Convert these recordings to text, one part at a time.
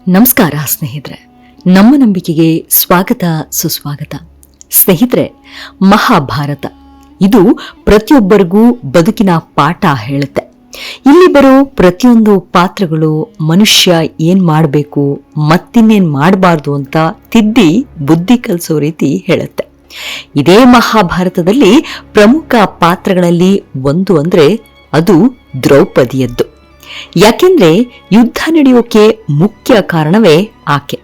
ನಮಸ್ಕಾರ ಸ್ನೇಹಿತರೆ, ನಮ್ಮ ನಂಬಿಕೆಗೆ ಸ್ವಾಗತ ಸುಸ್ವಾಗತ. ಸ್ನೇಹಿತರೆ, ಮಹಾಭಾರತ ಇದು ಪ್ರತಿಯೊಬ್ಬರಿಗೂ ಬದುಕಿನ ಪಾಠ ಹೇಳುತ್ತೆ. ಇಲ್ಲಿ ಬರೋ ಪ್ರತಿಯೊಂದು ಪಾತ್ರಗಳು ಮನುಷ್ಯ ಏನ್ ಮಾಡಬೇಕು ಮತ್ತಿನ್ನೇನ್ ಮಾಡಬಾರ್ದು ಅಂತ ತಿದ್ದಿ ಬುದ್ಧಿ ಕಲಿಸೋ ರೀತಿ ಹೇಳುತ್ತೆ. ಇದೇ ಮಹಾಭಾರತದಲ್ಲಿ ಪ್ರಮುಖ ಪಾತ್ರಗಳಲ್ಲಿ ಒಂದು ಅಂದ್ರೆ ಅದು ದ್ರೌಪದಿಯದ್ದು. ಯಾಕೆಂದ್ರೆ ಯುದ್ಧ ನಡೆಯೋಕೆ ಮುಖ್ಯ ಕಾರಣವೇ ಆಕೆ.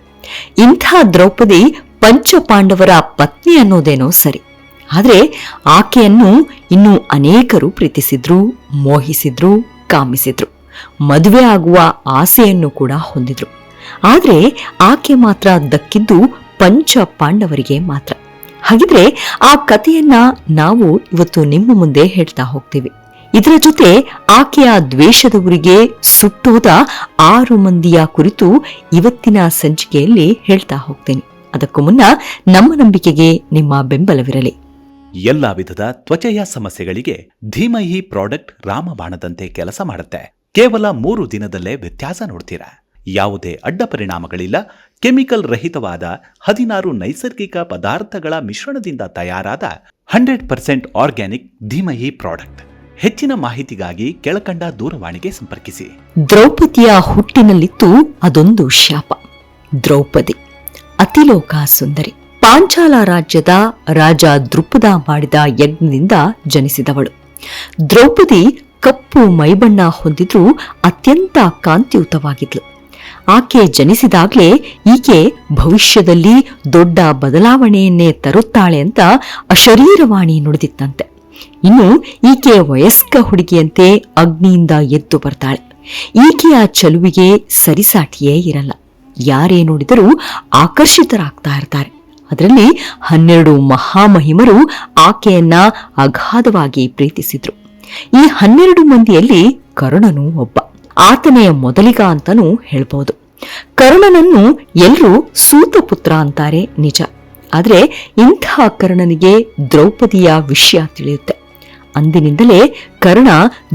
ಇಂಥ ದ್ರೌಪದಿ ಪಂಚಪಾಂಡವರ ಪತ್ನಿ ಅನ್ನೋದೇನೋ ಸರಿ, ಆದ್ರೆ ಆಕೆಯನ್ನು ಇನ್ನೂ ಅನೇಕರು ಪ್ರೀತಿಸಿದ್ರು, ಮೋಹಿಸಿದ್ರು, ಕಾಮಿಸಿದ್ರು, ಮದುವೆ ಆಗುವ ಆಸೆಯನ್ನು ಕೂಡ ಹೊಂದಿದ್ರು. ಆದ್ರೆ ಆಕೆ ಮಾತ್ರ ದಕ್ಕಿದ್ದು ಪಂಚ ಪಾಂಡವರಿಗೆ ಮಾತ್ರ. ಹಾಗಿದ್ರೆ ಆ ಕಥೆಯನ್ನ ನಾವು ಇವತ್ತು ನಿಮ್ಮ ಮುಂದೆ ಹೇಳ್ತಾ ಹೋಗ್ತೀವಿ. ಇದರ ಜೊತೆ ಆಕೆಯ ದ್ವೇಷದ ಊರಿಗೆ ಸುಟ್ಟೋದ 6 ಮಂದಿಯ ಕುರಿತು ಇವತ್ತಿನ ಸಂಚಿಕೆಯಲ್ಲಿ ಹೇಳ್ತಾ ಹೋಗ್ತೇನೆ. ಅದಕ್ಕೂ ಮುನ್ನ ನಮ್ಮ ನಂಬಿಕೆಗೆ ನಿಮ್ಮ ಬೆಂಬಲವಿರಲಿ. ಎಲ್ಲಾ ವಿಧದ ತ್ವಚೆಯ ಸಮಸ್ಯೆಗಳಿಗೆ ಧೀಮಹಿ ಪ್ರಾಡಕ್ಟ್ ರಾಮಬಾಣದಂತೆ ಕೆಲಸ ಮಾಡುತ್ತೆ. ಕೇವಲ 3 ದಿನದಲ್ಲೇ ವ್ಯತ್ಯಾಸ ನೋಡ್ತೀರಾ. ಯಾವುದೇ ಅಡ್ಡ ಪರಿಣಾಮಗಳಿಲ್ಲ. ಕೆಮಿಕಲ್ ರಹಿತವಾದ 16 ನೈಸರ್ಗಿಕ ಪದಾರ್ಥಗಳ ಮಿಶ್ರಣದಿಂದ ತಯಾರಾದ 100% ಆರ್ಗ್ಯಾನಿಕ್ ಧೀಮಹಿ ಪ್ರಾಡಕ್ಟ್. ಹೆಚ್ಚಿನ ಮಾಹಿತಿಗಾಗಿ ಕೆಳಕಂಡ ದೂರವಾಣಿಗೆ ಸಂಪರ್ಕಿಸಿ. ದ್ರೌಪದಿಯ ಹುಟ್ಟಿನಲ್ಲಿತ್ತು ಅದೊಂದು ಶಾಪ. ದ್ರೌಪದಿ ಅತಿಲೋಕ ಸುಂದರಿ, ಪಾಂಚಾಲ ರಾಜ್ಯದ ರಾಜ ದೃಪದ ಮಾಡಿದ ಯಜ್ಞದಿಂದ ಜನಿಸಿದವಳು. ದ್ರೌಪದಿ ಕಪ್ಪು ಮೈಬಣ್ಣ ಹೊಂದಿದ್ರೂ ಅತ್ಯಂತ ಕಾಂತಿಯುತವಾಗಿದ್ಲು. ಆಕೆ ಜನಿಸಿದಾಗ್ಲೇ ಈಕೆ ಭವಿಷ್ಯದಲ್ಲಿ ದೊಡ್ಡ ಬದಲಾವಣೆಯನ್ನೇ ತರುತ್ತಾಳೆ ಅಂತ ಅಶರೀರವಾಣಿ ನುಡಿದಿತ್ತಂತೆ. ಇನ್ನು ಈಕೆ ವಯಸ್ಕ ಹುಡುಗಿಯಂತೆ ಅಗ್ನಿಯಿಂದ ಎದ್ದು ಬರ್ತಾಳೆ. ಈಕೆಯ ಚಲುವಿಗೆ ಸರಿಸಾಟಿಯೇ ಇರಲ್ಲ. ಯಾರೇ ನೋಡಿದರೂ ಆಕರ್ಷಿತರಾಗ್ತಾ ಇರ್ತಾರೆ. ಅದರಲ್ಲಿ 12 ಮಹಾಮಹಿಮರು ಆಕೆಯನ್ನ ಅಗಾಧವಾಗಿ ಪ್ರೀತಿಸಿದ್ರು. ಈ 12 ಮಂದಿಯಲ್ಲಿ ಕರ್ಣನು ಒಬ್ಬ. ಆತನೇ ಮೊದಲಿಗ ಅಂತಾನೂ ಹೇಳ್ಬಹುದು. ಕರ್ಣನನ್ನು ಎಲ್ಲರೂ ಸೂತಪುತ್ರ ಅಂತಾರೆ, ನಿಜ. ಆದ್ರೆ ಇಂಥ ಕರ್ಣನಿಗೆ ದ್ರೌಪದಿಯ ವಿಷಯ ತಿಳಿಯುತ್ತೆ. ಅಂದಿನಿಂದಲೇ ಕರ್ಣ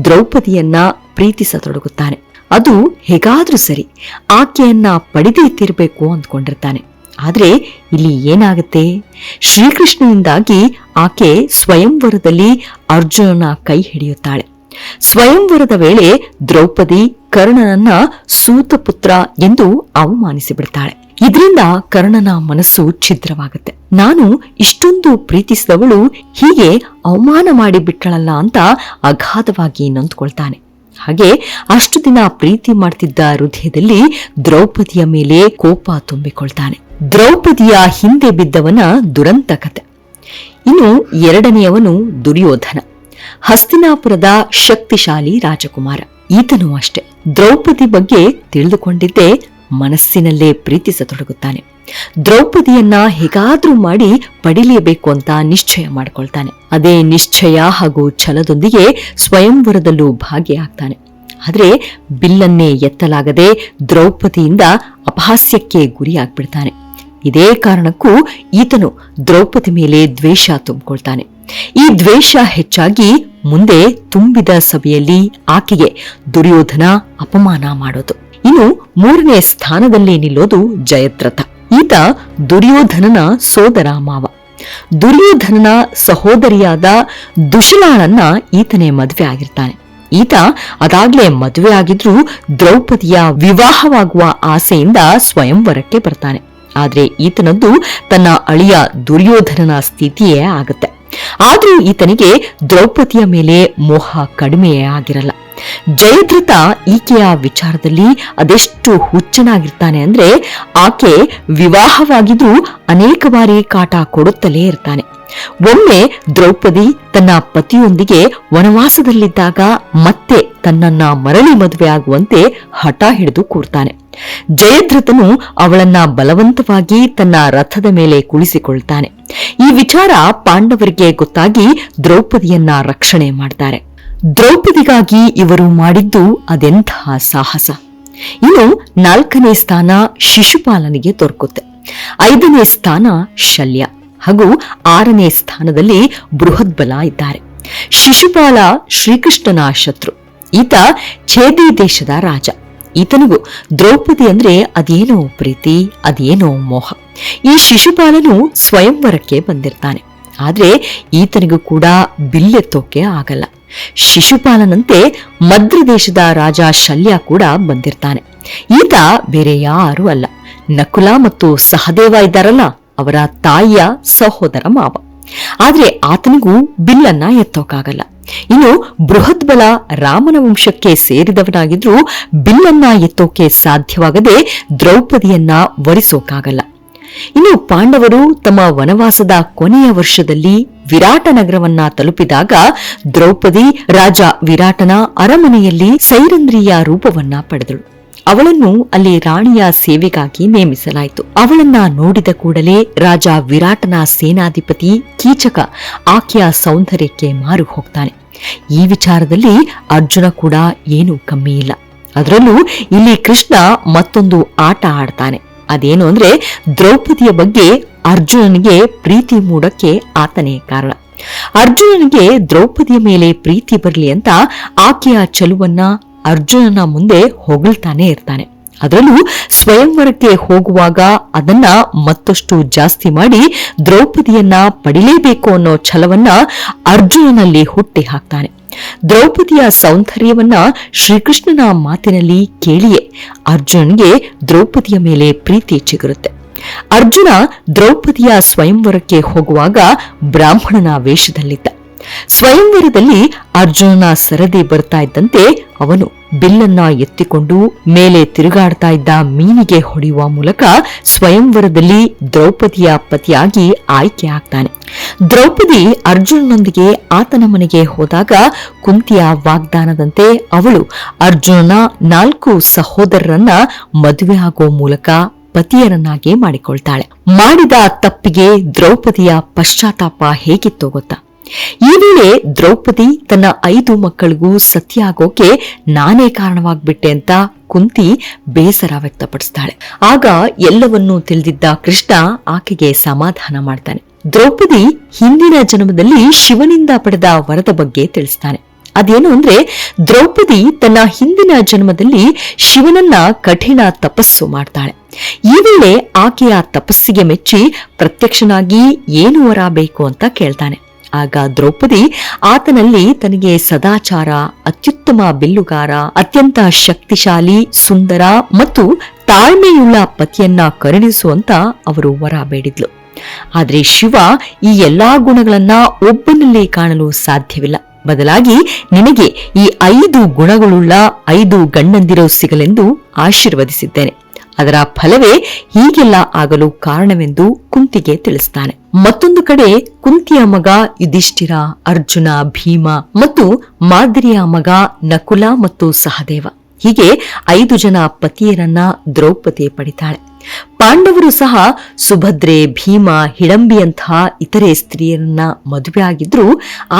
ದ್ರೌಪದಿಯನ್ನ ಪ್ರೀತಿಸತೊಡಗುತ್ತಾನೆ. ಅದು ಹೇಗಾದ್ರೂ ಸರಿ ಆಕೆಯನ್ನ ಪಡೆದೇ ತೀರ್ಬೇಕು ಅಂದ್ಕೊಂಡಿರ್ತಾನೆ. ಆದ್ರೆ ಇಲ್ಲಿ ಏನಾಗುತ್ತೆ, ಶ್ರೀಕೃಷ್ಣನಿಂದಾಗಿ ಆಕೆ ಸ್ವಯಂವರದಲ್ಲಿ ಅರ್ಜುನನ ಕೈ ಹಿಡಿಯುತ್ತಾಳೆ. ಸ್ವಯಂವರದ ವೇಳೆ ದ್ರೌಪದಿ ಕರ್ಣನನ್ನ ಸೂತಪುತ್ರ ಎಂದು ಅವಮಾನಿಸಿಬಿಡ್ತಾಳೆ. ಇದರಿಂದ ಕರ್ಣನ ಮನಸ್ಸು ಛಿದ್ರವಾಗುತ್ತೆ. ನಾನು ಇಷ್ಟೊಂದು ಪ್ರೀತಿಸಿದವಳು ಹೀಗೆ ಅವಮಾನ ಮಾಡಿಬಿಟ್ಟಳಲ್ಲ ಅಂತ ಅಗಾಧವಾಗಿ ನೊಂದ್ಕೊಳ್ತಾನೆ. ಹಾಗೆ ಅಷ್ಟು ದಿನ ಪ್ರೀತಿ ಮಾಡ್ತಿದ್ದ ಹೃದಯದಲ್ಲಿ ದ್ರೌಪದಿಯ ಮೇಲೆ ಕೋಪ ತುಂಬಿಕೊಳ್ತಾನೆ. ದ್ರೌಪದಿಯ ಹಿಂದೆ ಬಿದ್ದವನ ದುರಂತ ಕತೆ. ಇನ್ನು ಎರಡನೆಯವನು ದುರ್ಯೋಧನ, ಹಸ್ತಿನಾಪುರದ ಶಕ್ತಿಶಾಲಿ ರಾಜಕುಮಾರ. ಈತನೂ ಅಷ್ಟೆ ದ್ರೌಪದಿ ಬಗ್ಗೆ ತಿಳಿದುಕೊಂಡಿದ್ದೇ ಮನಸ್ಸಿನಲ್ಲೇ ಪ್ರೀತಿಸತೊಡಗುತ್ತಾನೆ. ದ್ರೌಪದಿಯನ್ನ ಹೇಗಾದ್ರೂ ಮಾಡಿ ಪಡಿಲೇಬೇಕು ಅಂತ ನಿಶ್ಚಯ ಮಾಡಿಕೊಳ್ತಾನೆ. ಅದೇ ನಿಶ್ಚಯ ಹಾಗೂ ಛಲದೊಂದಿಗೆ ಸ್ವಯಂವರದಲ್ಲೂ ಭಾಗಿಯಾಗ್ತಾನೆ. ಆದ್ರೆ ಬಿಲ್ಲನ್ನೇ ಎತ್ತಲಾಗದೆ ದ್ರೌಪದಿಯಿಂದ ಅಪಹಾಸ್ಯಕ್ಕೆ ಗುರಿಯಾಗ್ಬಿಡ್ತಾನೆ. ಇದೇ ಕಾರಣಕ್ಕೂ ಈತನು ದ್ರೌಪದಿ ಮೇಲೆ ದ್ವೇಷ ತುಂಬಿಕೊಳ್ತಾನೆ. ಈ ದ್ವೇಷ ಹೆಚ್ಚಾಗಿ ಮುಂದೆ ತುಂಬಿದ ಸಭೆಯಲ್ಲಿ ಆಕೆಗೆ ದುರ್ಯೋಧನ ಅಪಮಾನ ಮಾಡೋದು. ಇನ್ನು 3ನೇ ಸ್ಥಾನದಲ್ಲಿ ನಿಲ್ಲೋದು ಜಯದ್ರಥ. ಈತ ದುರ್ಯೋಧನನ ಸೋದರ ಮಾವ. ದುರ್ಯೋಧನನ ಸಹೋದರಿಯಾದ ದುಶಲಾಳನ್ನ ಈತನೇ ಮದುವೆ ಆಗಿರ್ತಾನೆ. ಈತ ಅದಾಗ್ಲೇ ಮದುವೆ ಆಗಿದ್ರೂ ದ್ರೌಪದಿಯ ವಿವಾಹವಾಗುವ ಆಸೆಯಿಂದ ಸ್ವಯಂವರಕ್ಕೆ ಬರ್ತಾನೆ. ಆದ್ರೆ ಈತನದ್ದು ತನ್ನ ಅಳಿಯ ದುರ್ಯೋಧನನ ಸ್ಥಿತಿಯೇ ಆಗುತ್ತೆ. ಆದ್ರೂ ಈತನಿಗೆ ದ್ರೌಪದಿಯ ಮೇಲೆ ಮೋಹ ಕಡಿಮೆಯೇ ಆಗಿರಲ್ಲ. ಜಯದ್ರಥ ಈಕೆಯ ವಿಚಾರದಲ್ಲಿ ಅದೆಷ್ಟು ಹುಚ್ಚನಾಗಿರ್ತಾನೆ ಅಂದ್ರೆ ಆಕೆ ವಿವಾಹವಾಗಿದ್ರೂ ಅನೇಕ ಬಾರಿ ಕಾಟ ಕೊಡುತ್ತಲೇ ಇರ್ತಾನೆ. ಒಮ್ಮೆ ದ್ರೌಪದಿ ತನ್ನ ಪತಿಯೊಂದಿಗೆ ವನವಾಸದಲ್ಲಿದ್ದಾಗ ಮತ್ತೆ ತನ್ನನ್ನ ಮರಳಿ ಮದುವೆ ಆಗುವಂತೆ ಹಠ ಹಿಡಿದು ಕೂರ್ತಾನೆ. ಜಯದ್ರಥನು ಅವಳನ್ನ ಬಲವಂತವಾಗಿ ತನ್ನ ರಥದ ಮೇಲೆ ಕುಳಿಸಿಕೊಳ್ತಾನೆ. ಈ ವಿಚಾರ ಪಾಂಡವರಿಗೆ ಗೊತ್ತಾಗಿ ದ್ರೌಪದಿಯನ್ನ ರಕ್ಷಣೆ ಮಾಡ್ತಾರೆ. ದ್ರೌಪದಿಗಾಗಿ ಇವರು ಮಾಡಿದ್ದು ಅದೆಂಥ ಸಾಹಸ. ಇನ್ನು 4ನೇ ಸ್ಥಾನ ಶಿಶುಪಾಲನಿಗೆ ದೊರಕುತ್ತೆ. 5ನೇ ಸ್ಥಾನ ಶಲ್ಯ ಹಾಗೂ 6ನೇ ಸ್ಥಾನದಲ್ಲಿ ಬೃಹದ್ಬಲ ಇದ್ದಾರೆ. ಶಿಶುಪಾಲ ಶ್ರೀಕೃಷ್ಣನ ಶತ್ರು. ಈತ ಛೇದಿ ದೇಶದ ರಾಜ. ಈತನಿಗೂ ದ್ರೌಪದಿ ಅಂದ್ರೆ ಅದೇನೋ ಪ್ರೀತಿ, ಅದೇನೋ ಮೋಹ. ಈ ಶಿಶುಪಾಲನು ಸ್ವಯಂವರಕ್ಕೆ ಬಂದಿರ್ತಾನೆ. ಆದ್ರೆ ಈತನಿಗೂ ಕೂಡ ಬಿಲ್ಲೆತ್ತೋಕೆ ಆಗಲ್ಲ. ಶಿಶುಪಾಲನಂತೆ ಮದ್ರ ದೇಶದ ರಾಜ ಶಲ್ಯ ಕೂಡ ಬಂದಿರ್ತಾನೆ. ಈತ ಬೇರೆ ಯಾರೂ ಅಲ್ಲ, ನಕುಲ ಮತ್ತು ಸಹದೇವ ಇದ್ದಾರಲ್ಲ, ಅವರ ತಾಯಿಯ ಸಹೋದರ ಮಾವ. ಆದ್ರೆ ಆತನಿಗೂ ಬಿಲ್ಲನ್ನ ಎತ್ತೋಕಾಗಲ್ಲ. ಇನ್ನು ಬೃಹತ್ ಬಲ ರಾಮನ ವಂಶಕ್ಕೆ ಸೇರಿದವನಾಗಿದ್ರೂ ಬಿಲ್ಲನ್ನ ಎತ್ತೋಕೆ ಸಾಧ್ಯವಾಗದೆ ದ್ರೌಪದಿಯನ್ನ ವರಿಸೋಕಾಗಲ್ಲ. ಇನ್ನು ಪಾಂಡವರು ತಮ್ಮ ವನವಾಸದ ಕೊನೆಯ ವರ್ಷದಲ್ಲಿ ವಿರಾಟ ನಗರವನ್ನ ತಲುಪಿದಾಗ ದ್ರೌಪದಿ ರಾಜ ವಿರಾಟನ ಅರಮನೆಯಲ್ಲಿ ಸೈರಂಧ್ರಿಯ ರೂಪವನ್ನ ಪಡೆದಳು. ಅವಳನ್ನು ಅಲ್ಲಿ ರಾಣಿಯ ಸೇವೆಗಾಗಿ ನೇಮಿಸಲಾಯಿತು. ಅವಳನ್ನ ನೋಡಿದ ಕೂಡಲೇ ರಾಜ ವಿರಾಟನ ಸೇನಾಧಿಪತಿ ಕೀಚಕ ಆಕೆಯ ಸೌಂದರ್ಯಕ್ಕೆ ಮಾರು ಹೋಗ್ತಾನೆ. ಈ ವಿಚಾರದಲ್ಲಿ ಅರ್ಜುನ ಕೂಡ ಏನೂ ಕಮ್ಮಿ ಇಲ್ಲ. ಅದರಲ್ಲೂ ಇಲ್ಲಿ ಕೃಷ್ಣ ಮತ್ತೊಂದು ಆಟ ಆಡ್ತಾನೆ. ಅದೇನು ಅಂದ್ರೆ ದ್ರೌಪದಿಯ ಬಗ್ಗೆ ಅರ್ಜುನನಿಗೆ ಪ್ರೀತಿ ಮೂಡಕ್ಕೆ ಆತನೇ ಕಾರಣ. ಅರ್ಜುನನಿಗೆ ದ್ರೌಪದಿಯ ಮೇಲೆ ಪ್ರೀತಿ ಬರಲಿ ಅಂತ ಆಕೆಯ ಚಲುವನ್ನ ಅರ್ಜುನನ ಮುಂದೆ ಹೊಗಳ್ತಾನೆ ಇರ್ತಾನೆ. ಅದರಲ್ಲೂ ಸ್ವಯಂವರಕ್ಕೆ ಹೋಗುವಾಗ ಅದನ್ನ ಮತ್ತಷ್ಟು ಜಾಸ್ತಿ ಮಾಡಿ ದ್ರೌಪದಿಯನ್ನ ಪಡಿಲೇಬೇಕು ಅನ್ನೋ ಛಲವನ್ನ ಅರ್ಜುನನಲ್ಲಿ ಹುಟ್ಟಿ ಹಾಕ್ತಾನೆ. ದ್ರೌಪದಿಯ ಸೌಂದರ್ಯವನ್ನ ಶ್ರೀಕೃಷ್ಣನ ಮಾತಿನಲ್ಲಿ ಕೇಳಿಯೇ ಅರ್ಜುನನಿಗೆ ದ್ರೌಪದಿಯ ಮೇಲೆ ಪ್ರೀತಿ ಚಿಗುರುತ್ತೆ. ಅರ್ಜುನ ದ್ರೌಪದಿಯ ಸ್ವಯಂವರಕ್ಕೆ ಹೋಗುವಾಗ ಬ್ರಾಹ್ಮಣನ ವೇಷದಲ್ಲಿದ್ದ. ಸ್ವಯಂವರದಲ್ಲಿ ಅರ್ಜುನನ ಸರದಿ ಬರ್ತಾ ಇದ್ದಂತೆ ಅವನು ಬಿಲ್ಲನ್ನ ಎತ್ತಿಕೊಂಡು ಮೇಲೆ ತಿರುಗಾಡ್ತಾ ಇದ್ದ ಮೀನಿಗೆ ಹೊಡೆಯುವ ಮೂಲಕ ಸ್ವಯಂವರದಲ್ಲಿ ದ್ರೌಪದಿಯ ಪತಿಯಾಗಿ ಆಯ್ಕೆ ಆಗ್ತಾನೆ. ದ್ರೌಪದಿ ಅರ್ಜುನನೊಂದಿಗೆ ಆತನ ಮನೆಗೆ ಹೋದಾಗ ಕುಂತಿಯ ವಾಗ್ದಾನದಂತೆ ಅವಳು ಅರ್ಜುನನ 4 ಸಹೋದರರನ್ನ ಮದುವೆ ಆಗೋ ಮೂಲಕ ಪತಿಯರನ್ನಾಗಿ ಮಾಡಿಕೊಳ್ತಾಳೆ. ಮಾಡಿದ ತಪ್ಪಿಗೆ ದ್ರೌಪದಿಯ ಪಶ್ಚಾತ್ತಾಪ ಹೇಗಿತ್ತೋ ಗೊತ್ತಾ? ಈ ವೇಳೆ ದ್ರೌಪದಿ ತನ್ನ 5 ಮಕ್ಕಳಿಗೂ ಸತ್ಯ ಆಗೋಕೆ ನಾನೇ ಕಾರಣವಾಗ್ಬಿಟ್ಟೆ ಅಂತ ಕುಂತಿ ಬೇಸರ ವ್ಯಕ್ತಪಡಿಸ್ತಾಳೆ. ಆಗ ಎಲ್ಲವನ್ನೂ ತಿಳಿದಿದ್ದ ಕೃಷ್ಣ ಆಕೆಗೆ ಸಮಾಧಾನ ಮಾಡ್ತಾನೆ. ದ್ರೌಪದಿ ಹಿಂದಿನ ಜನ್ಮದಲ್ಲಿ ಶಿವನಿಂದ ಪಡೆದ ವರದ ಬಗ್ಗೆ ತಿಳಿಸ್ತಾನೆ. ಅದೇನು ಅಂದ್ರೆ ದ್ರೌಪದಿ ತನ್ನ ಹಿಂದಿನ ಜನ್ಮದಲ್ಲಿ ಶಿವನನ್ನ ಕಠಿಣ ತಪಸ್ಸು ಮಾಡ್ತಾಳೆ. ಈ ವೇಳೆ ಆಕೆಯ ತಪಸ್ಸಿಗೆ ಮೆಚ್ಚಿ ಪ್ರತ್ಯಕ್ಷನಾಗಿ ಏನು ವರ ಬೇಕು ಅಂತ ಕೇಳ್ತಾನೆ. ಆಗ ದ್ರೌಪದಿ ಆತನಲ್ಲಿ ತನಗೆ ಸದಾಚಾರ, ಅತ್ಯುತ್ತಮ ಬಿಲ್ಲುಗಾರ, ಅತ್ಯಂತ ಶಕ್ತಿಶಾಲಿ, ಸುಂದರ ಮತ್ತು ತಾಳ್ಮೆಯುಳ್ಳ ಪತಿಯನ್ನ ಕರುಣಿಸುವಂತ ಅವರು ವರ ಬೇಡಿದ್ಲು. ಆದ್ರೆ ಶಿವ ಈ ಎಲ್ಲಾ ಗುಣಗಳನ್ನ ಒಬ್ಬನಲ್ಲಿ ಕಾಣಲು ಸಾಧ್ಯವಿಲ್ಲ. ಬದಲಾಗಿ ನಿನಗೆ ಈ 5 ಗುಣಗಳುಳ್ಳ 5 ಗಂಡಂದಿರೋ ಸಿಗಲೆಂದು ಆಶೀರ್ವದಿಸಿದ್ದೇನೆ. ಅದರ ಫಲವೇ ಹೀಗೆಲ್ಲ ಆಗಲು ಕಾರಣವೆಂದು ಕುಂತಿಗೆ ತಿಳಿಸ್ತಾನೆ. ಮತ್ತೊಂದು ಕಡೆ ಕುಂತಿಯ ಮಗ ಯುಧಿಷ್ಠಿರ, ಅರ್ಜುನ, ಭೀಮ ಮತ್ತು ಮಾದ್ರಿಯ ಮಗ ನಕುಲ ಮತ್ತು ಸಹದೇವ, ಹೀಗೆ 5 ಜನ ಪತಿಯರನ್ನ ದ್ರೌಪದಿ ಪಡಿತಾಳೆ. ಪಾಂಡವರು ಸಹ ಸುಭದ್ರೆ, ಭೀಮ, ಹಿಡಂಬಿಯಂತಹ ಇತರೆ ಸ್ತ್ರೀಯರನ್ನ ಮದುವೆ ಆಗಿದ್ರು.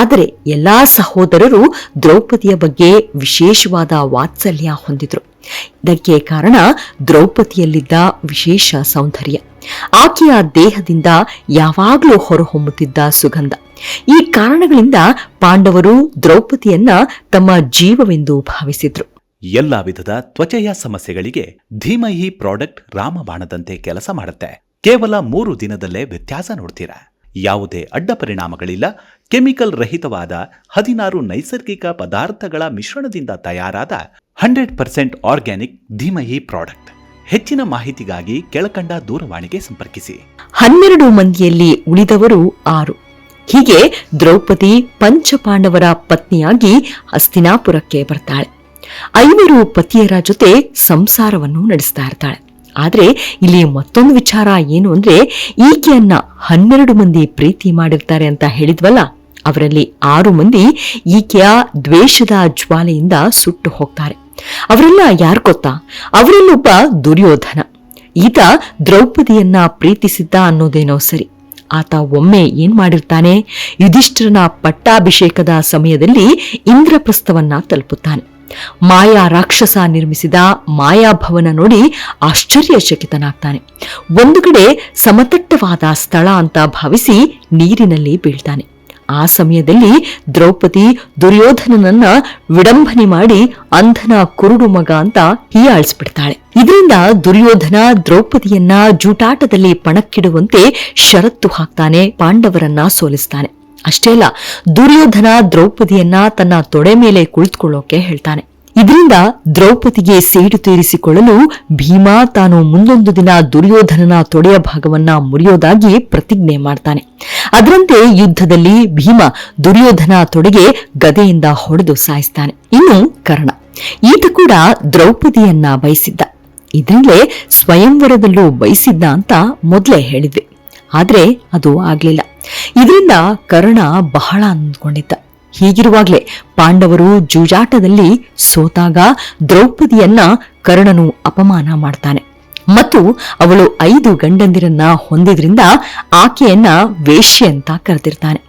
ಆದರೆ ಎಲ್ಲಾ ಸಹೋದರರು ದ್ರೌಪದಿಯ ಬಗ್ಗೆ ವಿಶೇಷವಾದ ವಾತ್ಸಲ್ಯ ಹೊಂದಿದ್ರು. ಇದಕ್ಕೆ ಕಾರಣ ದ್ರೌಪದಿಯಲ್ಲಿದ್ದ ವಿಶೇಷ ಸೌಂದರ್ಯ, ಆಕೆಯ ದೇಹದಿಂದ ಯಾವಾಗಲೂ ಹೊರಹೊಮ್ಮುತ್ತಿದ್ದ ಸುಗಂಧ. ಈ ಕಾರಣಗಳಿಂದ ಪಾಂಡವರು ದ್ರೌಪದಿಯನ್ನ ತಮ್ಮ ಜೀವವೆಂದು ಭಾವಿಸಿದ್ರು. ಎಲ್ಲಾ ವಿಧದ ತ್ವಚೆಯ ಸಮಸ್ಯೆಗಳಿಗೆ ಧೀಮಹಿ ಪ್ರಾಡಕ್ಟ್ ರಾಮಬಾಣದಂತೆ ಕೆಲಸ ಮಾಡುತ್ತೆ. ಕೇವಲ 3 ದಿನದಲ್ಲೇ ವ್ಯತ್ಯಾಸ ನೋಡ್ತೀರಾ. ಯಾವುದೇ ಅಡ್ಡ ಪರಿಣಾಮಗಳಿಲ್ಲ. ಕೆಮಿಕಲ್ ರಹಿತವಾದ 16 ನೈಸರ್ಗಿಕ ಪದಾರ್ಥಗಳ ಮಿಶ್ರಣದಿಂದ ತಯಾರಾದ 100% ಆರ್ಗ್ಯಾನಿಕ್ ಧೀಮಹಿ ಪ್ರಾಡಕ್ಟ್. ಹೆಚ್ಚಿನ ಮಾಹಿತಿಗಾಗಿ ಕೆಳಕಂಡ ದೂರವಾಣಿಗೆ ಸಂಪರ್ಕಿಸಿ. 12 ಮಂದಿಯಲ್ಲಿ ಉಳಿದವರು 6. ಹೀಗೆ ದ್ರೌಪದಿ ಪಂಚಪಾಂಡವರ ಪತ್ನಿಯಾಗಿ ಹಸ್ತಿನಾಪುರಕ್ಕೆ ಬರ್ತಾಳೆ. 5 ಪತಿಯರ ಜೊತೆ ಸಂಸಾರವನ್ನು ನಡೆಸ್ತಾ ಇರ್ತಾಳೆ. ಆದ್ರೆ ಇಲ್ಲಿ ಮತ್ತೊಂದು ವಿಚಾರ ಏನು ಅಂದ್ರೆ, ಈಕೆಯನ್ನ 12 ಮಂದಿ ಪ್ರೀತಿ ಮಾಡಿರ್ತಾರೆ ಅಂತ ಹೇಳಿದ್ವಲ್ಲ, ಅವರಲ್ಲಿ 6 ಮಂದಿ ಈಕೆಯ ದ್ವೇಷದ ಜ್ವಾಲೆಯಿಂದ ಸುಟ್ಟು ಹೋಗ್ತಾರೆ. ಅವರೆಲ್ಲ ಯಾರು ಗೊತ್ತಾ? ಅವರಲ್ಲೊಬ್ಬ ದುರ್ಯೋಧನ. ಈತ ದ್ರೌಪದಿಯನ್ನ ಪ್ರೀತಿಸಿದ್ದ ಅನ್ನೋದೇನೋ ಸರಿ, ಆತ ಒಮ್ಮೆ ಏನ್ ಮಾಡಿರ್ತಾನೆ, ಯುಧಿಷ್ಠಿರನ ಪಟ್ಟಾಭಿಷೇಕದ ಸಮಯದಲ್ಲಿ ಇಂದ್ರಪ್ರಸ್ಥವನ್ನ ತಲುಪುತ್ತಾನೆ. ಮಾಯಾ ರಾಕ್ಷಸ ನಿರ್ಮಿಸಿದ ಮಾಯಾಭವನ ನೋಡಿ ಆಶ್ಚರ್ಯಚಕಿತನಾಗ್ತಾನೆ. ಒಂದು ಕಡೆ ಸಮತಟ್ಟವಾದ ಸ್ಥಳ ಅಂತ ಭಾವಿಸಿ ನೀರಿನಲ್ಲಿ ಬೀಳ್ತಾನೆ. ಆ ಸಮಯದಲ್ಲಿ ದ್ರೌಪದಿ ದುರ್ಯೋಧನನನ್ನ ವಿಡಂಬನೆ ಮಾಡಿ ಅಂಧನ ಕುರುಡು ಮಗ ಅಂತ ಹೀಯಾಳಿಸ್ಬಿಡ್ತಾಳೆ. ಇದರಿಂದ ದುರ್ಯೋಧನ ದ್ರೌಪದಿಯನ್ನ ಜೂಟಾಟದಲ್ಲಿ ಪಣಕ್ಕಿಡುವಂತೆ ಷರತ್ತು ಹಾಕ್ತಾನೆ, ಪಾಂಡವರನ್ನ ಸೋಲಿಸ್ತಾನೆ. ಅಷ್ಟೇ ಅಲ್ಲ, ದುರ್ಯೋಧನ ದ್ರೌಪದಿಯನ್ನ ತನ್ನ ತೊಡೆ ಮೇಲೆ ಕುಳಿತುಕೊಳ್ಳೋಕೆ ಹೇಳ್ತಾನೆ. ಇದರಿಂದ ದ್ರೌಪದಿಗೆ ಸೇಡು ತೀರಿಸಿಕೊಳ್ಳಲು ಭೀಮ ತಾನು ಮುಂದೊಂದು ದಿನ ದುರ್ಯೋಧನನ ತೊಡೆಯ ಭಾಗವನ್ನ ಮುರಿಯೋದಾಗಿ ಪ್ರತಿಜ್ಞೆ ಮಾಡ್ತಾನೆ. ಅದರಂತೆ ಯುದ್ಧದಲ್ಲಿ ಭೀಮ ದುರ್ಯೋಧನ ತೊಡೆಗೆ ಗದೆಯಿಂದ ಹೊಡೆದು ಸಾಯಿಸ್ತಾನೆ. ಇನ್ನು ಕರ್ಣ, ಈತ ಕೂಡ ದ್ರೌಪದಿಯನ್ನ ಬಯಸಿದ್ದ. ಇದರಲ್ಲೇ ಸ್ವಯಂವರದಲ್ಲೂ ಬಯಸಿದ್ದ ಅಂತ ಮೊದಲೇ ಹೇಳಿದ್ವಿ. ಆದ್ರೆ ಅದು ಆಗ್ಲಿಲ್ಲ. ಇದರಿಂದ ಕರ್ಣ ಬಹಳ ಅಂದ್ಕೊಂಡಿದ್ದ. ಹೀಗಿರುವಾಗ್ಲೇ ಪಾಂಡವರು ಜೂಜಾಟದಲ್ಲಿ ಸೋತಾಗ ದ್ರೌಪದಿಯನ್ನ ಕರ್ಣನು ಅಪಮಾನ ಮಾಡ್ತಾನೆ ಮತ್ತು ಅವಳು 5 ಗಂಡಂದಿರನ್ನ ಹೊಂದಿದ್ರಿಂದ ಆಕೆಯನ್ನ ವೇಶ್ಯೆ ಅಂತ ಕರೆದಿರ್ತಾನೆ.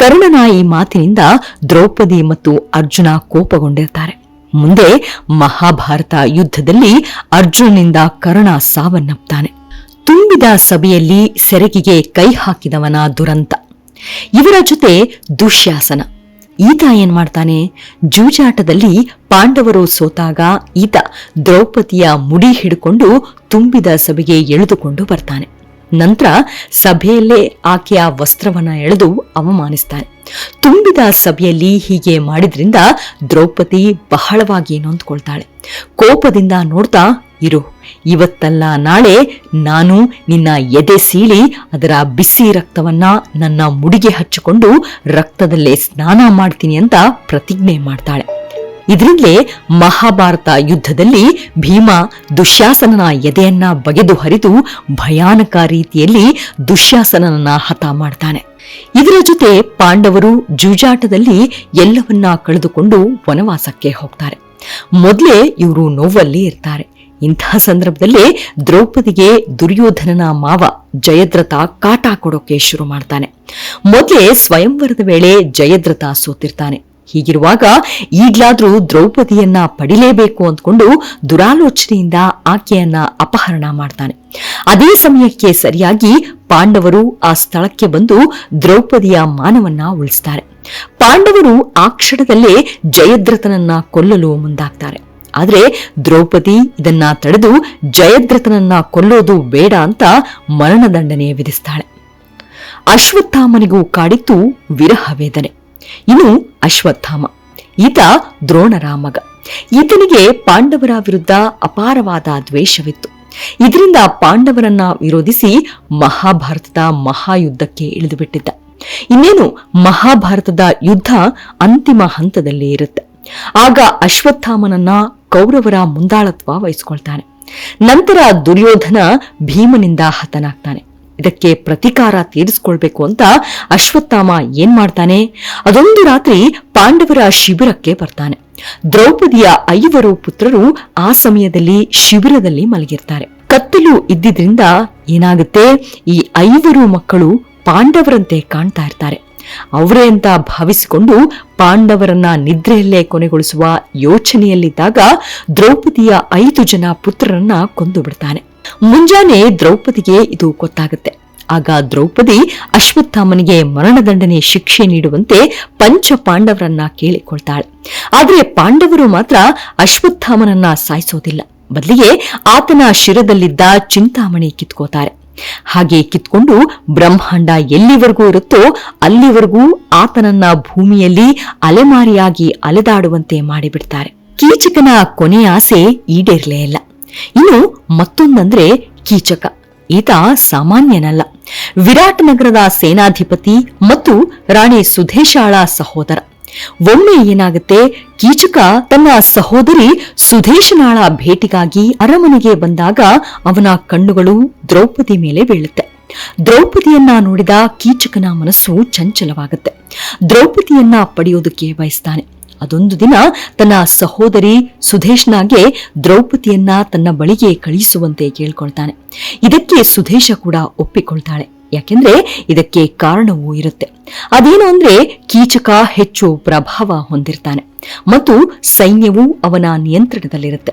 ಕರ್ಣನ ಈ ಮಾತಿನಿಂದ ದ್ರೌಪದಿ ಮತ್ತು ಅರ್ಜುನ ಕೋಪಗೊಂಡಿರ್ತಾರೆ. ಮುಂದೆ ಮಹಾಭಾರತ ಯುದ್ಧದಲ್ಲಿ ಅರ್ಜುನನಿಂದ ಕರ್ಣ ಸಾವನ್ನಪ್ತಾನೆ. ತುಂಬಿದ ಸಭೆಯಲ್ಲಿ ಸೆರಗಿಗೆ ಕೈ ಹಾಕಿದವನ ದುರಂತ. ಇವರ ಜೊತೆ ದುಶ್ಯಾಸನ, ಈತ ಏನ್ ಮಾಡ್ತಾನೆ, ಜೂಜಾಟದಲ್ಲಿ ಪಾಂಡವರು ಸೋತಾಗ ಈತ ದ್ರೌಪದಿಯ ಮುಡಿ ಹಿಡ್ಕೊಂಡು ತುಂಬಿದ ಸಭೆಗೆ ಎಳೆದುಕೊಂಡು ಬರ್ತಾನೆ. ನಂತರ ಸಭೆಯಲ್ಲೇ ಆಕೆಯ ವಸ್ತ್ರವನ್ನ ಎಳೆದು ಅವಮಾನಿಸ್ತಾನೆ. ತುಂಬಿದ ಸಭೆಯಲ್ಲಿ ಹೀಗೆ ಮಾಡಿದ್ರಿಂದ ದ್ರೌಪದಿ ಬಹಳವಾಗಿ ನೊಂದ್ಕೊಳ್ತಾಳೆ. ಕೋಪದಿಂದ ನೋಡ್ತಾ, ಇರು, ಇವತ್ತಲ್ಲ ನಾಳೆ ನಾನು ನಿನ್ನ ಎದೆ ಸೀಳಿ ಅದರ ಬಿಸಿ ರಕ್ತವನ್ನ ನನ್ನ ಮುಡಿಗೆ ಹಚ್ಚಿಕೊಂಡು ರಕ್ತದಲ್ಲೇ ಸ್ನಾನ ಮಾಡ್ತೀನಿ ಅಂತ ಪ್ರತಿಜ್ಞೆ ಮಾಡ್ತಾಳೆ. ಇದರಿಂದಲೇ ಮಹಾಭಾರತ ಯುದ್ಧದಲ್ಲಿ ಭೀಮ ದುಶ್ಯಾಸನನ ಎದೆಯನ್ನ ಬಗೆದು ಹರಿದು ಭಯಾನಕ ರೀತಿಯಲ್ಲಿ ದುಶ್ಯಾಸನನನ್ನ ಹತ ಮಾಡ್ತಾನೆ. ಇದರ ಜೊತೆ ಪಾಂಡವರು ಜೂಜಾಟದಲ್ಲಿ ಎಲ್ಲವನ್ನ ಕಳೆದುಕೊಂಡು ವನವಾಸಕ್ಕೆ ಹೋಗ್ತಾರೆ. ಮೊದಲೇ ಇವರು ನೋವಲ್ಲಿ ಇರ್ತಾರೆ. ಇಂತಹ ಸಂದರ್ಭದಲ್ಲಿ ದ್ರೌಪದಿಗೆ ದುರ್ಯೋಧನನ ಮಾವ ಜಯದ್ರಥ ಕಾಟ ಕೊಡೋಕೆ ಶುರು ಮಾಡ್ತಾನೆ. ಮೊದಲೇ ಸ್ವಯಂವರದ ವೇಳೆ ಜಯದ್ರಥ ಸೋತಿರ್ತಾನೆ. ಹೀಗಿರುವಾಗ ಈಗ್ಲಾದ್ರೂ ದ್ರೌಪದಿಯನ್ನ ಪಡಿಲೇಬೇಕು ಅಂದ್ಕೊಂಡು ದುರಾಲೋಚನೆಯಿಂದ ಆಕೆಯನ್ನ ಅಪಹರಣ ಮಾಡ್ತಾನೆ. ಅದೇ ಸಮಯಕ್ಕೆ ಸರಿಯಾಗಿ ಪಾಂಡವರು ಆ ಸ್ಥಳಕ್ಕೆ ಬಂದು ದ್ರೌಪದಿಯ ಮಾನವನ್ನ ಉಳಿಸ್ತಾರೆ. ಪಾಂಡವರು ಆ ಕ್ಷಣದಲ್ಲೇ ಜಯದ್ರಥನನ್ನ ಕೊಲ್ಲಲು ಮುಂದಾಗ್ತಾರೆ. ಆದ್ರೆ ದ್ರೌಪದಿ ಇದನ್ನ ತಡೆದು ಜಯದ್ರಥನನ್ನ ಕೊಲ್ಲೋದು ಬೇಡ ಅಂತ ಮರಣದಂಡನೆ ವಿಧಿಸ್ತಾಳೆ. ಅಶ್ವತ್ಥಾಮನಿಗೂ ಕಾಡಿತ್ತು ವಿರಹ ವೇದನೆ. ಇನ್ನು ಅಶ್ವತ್ಥಾಮ, ಈತ ದ್ರೋಣರ ಮಗ. ಈತನಿಗೆ ಪಾಂಡವರ ವಿರುದ್ಧ ಅಪಾರವಾದ ದ್ವೇಷವಿತ್ತು. ಇದರಿಂದ ಪಾಂಡವರನ್ನ ವಿರೋಧಿಸಿ ಮಹಾಭಾರತದ ಮಹಾಯುದ್ಧಕ್ಕೆ ಇಳಿದುಬಿಟ್ಟಿದ್ದ. ಇನ್ನೇನು ಮಹಾಭಾರತದ ಯುದ್ಧ ಅಂತಿಮ ಹಂತದಲ್ಲಿ ಇರುತ್ತೆ. ಆಗ ಅಶ್ವತ್ಥಾಮನನ್ನ ಕೌರವರ ಮುಂದಾಳತ್ವ ವಹಿಸಿಕೊಳ್ತಾನೆ. ನಂತರ ದುರ್ಯೋಧನ ಭೀಮನಿಂದ ಹತನಾಗ್ತಾನೆ. ಇದಕ್ಕೆ ಪ್ರತಿಕಾರ ತೀರಿಸಿಕೊಳ್ಬೇಕು ಅಂತ ಅಶ್ವತ್ಥಾಮ ಏನ್ ಮಾಡ್ತಾನೆ, ಅದೊಂದು ರಾತ್ರಿ ಪಾಂಡವರ ಶಿಬಿರಕ್ಕೆ ಬರ್ತಾನೆ. ದ್ರೌಪದಿಯ 5 ಪುತ್ರರು ಆ ಸಮಯದಲ್ಲಿ ಶಿಬಿರದಲ್ಲಿ ಮಲಗಿರ್ತಾರೆ. ಕತ್ತಲು ಇದ್ದಿದ್ರಿಂದ ಏನಾಗುತ್ತೆ, ಈ 5 ಮಕ್ಕಳು ಪಾಂಡವರಂತೆ ಕಾಣ್ತಾ ಇರ್ತಾರೆ. ಅವರೇ ಅಂತ ಭಾವಿಸಿಕೊಂಡು ಪಾಂಡವರನ್ನ ನಿದ್ರೆಯಲ್ಲೇ ಕೊನೆಗೊಳಿಸುವ ಯೋಚನೆಯಲ್ಲಿದ್ದಾಗ ದ್ರೌಪದಿಯ 5 ಜನ ಪುತ್ರರನ್ನ ಕೊಂದು ಬಿಡ್ತಾನೆ. ಮುಂಜಾನೆ ದ್ರೌಪದಿಗೆ ಇದು ಗೊತ್ತಾಗುತ್ತೆ. ಆಗ ದ್ರೌಪದಿ ಅಶ್ವತ್ಥಾಮನಿಗೆ ಮರಣದಂಡನೆ ಶಿಕ್ಷೆ ನೀಡುವಂತೆ ಪಂಚ ಪಾಂಡವರನ್ನ ಕೇಳಿಕೊಳ್ತಾಳೆ. ಆದರೆ ಪಾಂಡವರು ಮಾತ್ರ ಅಶ್ವತ್ಥಾಮನನ್ನ ಸಾಯಿಸೋದಿಲ್ಲ, ಬದಲಿಗೆ ಆತನ ಶಿರದಲ್ಲಿದ್ದ ಚಿಂತಾಮಣಿ ಕಿತ್ಕೋತಾರೆ. ಹಾಗೆ ಕಿತ್ಕೊಂಡು ಬ್ರಹ್ಮಾಂಡ ಎಲ್ಲಿವರೆಗೂ ಇರುತ್ತೋ ಅಲ್ಲಿವರೆಗೂ ಆತನನ್ನ ಭೂಮಿಯಲ್ಲಿ ಅಲೆಮಾರಿಯಾಗಿ ಅಲೆದಾಡುವಂತೆ ಮಾಡಿಬಿಡ್ತಾರೆ. ಕೀಚಕನ ಕೊನೆಯ ಆಸೆ ಈಡೇರ್ಲೇ ಇಲ್ಲ. ಇನ್ನು ಮತ್ತೊಂದಂದ್ರೆ ಕೀಚಕ. ಈತ ಸಾಮಾನ್ಯನಲ್ಲ. ವಿರಾಟ್ ನಗರದ ಸೇನಾಧಿಪತಿ ಮತ್ತು ರಾಣಿ ಸುಧೇಶಾಳ ಸಹೋದರ. ಒಮ್ಮೆ ಏನಾಗುತ್ತೆ, ಕೀಚಕ ತನ್ನ ಸಹೋದರಿ ಸುಧೇಶನಾಳ ಭೇಟಿಗಾಗಿ ಅರಮನೆಗೆ ಬಂದಾಗ ಅವನ ಕಣ್ಣುಗಳು ದ್ರೌಪದಿ ಮೇಲೆ ಬೀಳುತ್ತೆ. ದ್ರೌಪದಿಯನ್ನ ನೋಡಿದ ಕೀಚಕನ ಮನಸ್ಸು ಚಂಚಲವಾಗುತ್ತೆ. ದ್ರೌಪದಿಯನ್ನ ಪಡೆಯೋದಕ್ಕೆ ಬಯಸ್ತಾನೆ. ಅದೊಂದು ದಿನ ತನ್ನ ಸಹೋದರಿ ಸುಧೇಶನಾಗೆ ದ್ರೌಪದಿಯನ್ನ ತನ್ನ ಬಳಿಗೆ ಕಳಿಸುವಂತೆ ಕೇಳ್ಕೊಳ್ತಾನೆ. ಇದಕ್ಕೆ ಸುಧೇಶ ಕೂಡ ಒಪ್ಪಿಕೊಳ್ತಾಳೆ. ಯಾಕೆಂದ್ರೆ ಇದಕ್ಕೆ ಕಾರಣವೂ ಇರುತ್ತೆ. ಅದೇನು ಅಂದ್ರೆ ಕೀಚಕ ಹೆಚ್ಚು ಪ್ರಭಾವ ಹೊಂದಿರ್ತಾನೆ ಮತ್ತು ಸೈನ್ಯವು ಅವನ ನಿಯಂತ್ರಣದಲ್ಲಿರುತ್ತೆ.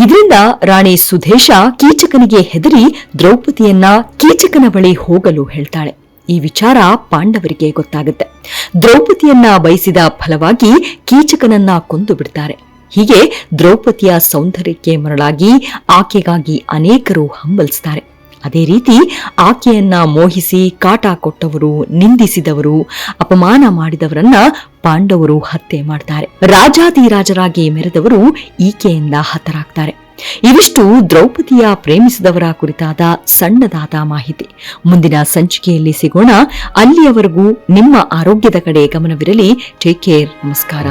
ಇದರಿಂದ ರಾಣಿ ಸುಧೇಶ ಕೀಚಕನಿಗೆ ಹೆದರಿ ದ್ರೌಪದಿಯನ್ನ ಕೀಚಕನ ಬಳಿ ಹೋಗಲು ಹೇಳ್ತಾಳೆ. ಈ ವಿಚಾರ ಪಾಂಡವರಿಗೆ ಗೊತ್ತಾಗುತ್ತೆ. ದ್ರೌಪದಿಯನ್ನ ಬಯಸಿದ ಫಲವಾಗಿ ಕೀಚಕನನ್ನ ಕೊಂದು ಬಿಡ್ತಾರೆ. ಹೀಗೆ ದ್ರೌಪದಿಯ ಸೌಂದರ್ಯಕ್ಕೆ ಮರಳಾಗಿ ಆಕೆಗಾಗಿ ಅನೇಕರು ಹಂಬಲಿಸ್ತಾರೆ. ಅದೇ ರೀತಿ ಆಕೆಯನ್ನ ಮೋಹಿಸಿ ಕಾಟ ಕೊಟ್ಟವರು, ನಿಂದಿಸಿದವರು, ಅಪಮಾನ ಮಾಡಿದವರನ್ನ ಪಾಂಡವರು ಹತ್ಯೆ ಮಾಡ್ತಾರೆ. ರಾಜಾದಿರಾಜರಾಗಿ ಮೆರೆದವರು ಈಕೆಯಿಂದ ಹತರಾಗ್ತಾರೆ. ಇವಿಷ್ಟು ದ್ರೌಪದಿಯ ಪ್ರೇಮಿಸಿದವರ ಕುರಿತಾದ ಸಣ್ಣದಾದ ಮಾಹಿತಿ. ಮುಂದಿನ ಸಂಚಿಕೆಯಲ್ಲಿ ಸಿಗೋಣ. ಅಲ್ಲಿಯವರೆಗೂ ನಿಮ್ಮ ಆರೋಗ್ಯದ ಕಡೆ ಗಮನವಿರಲಿ. Take care. ನಮಸ್ಕಾರ.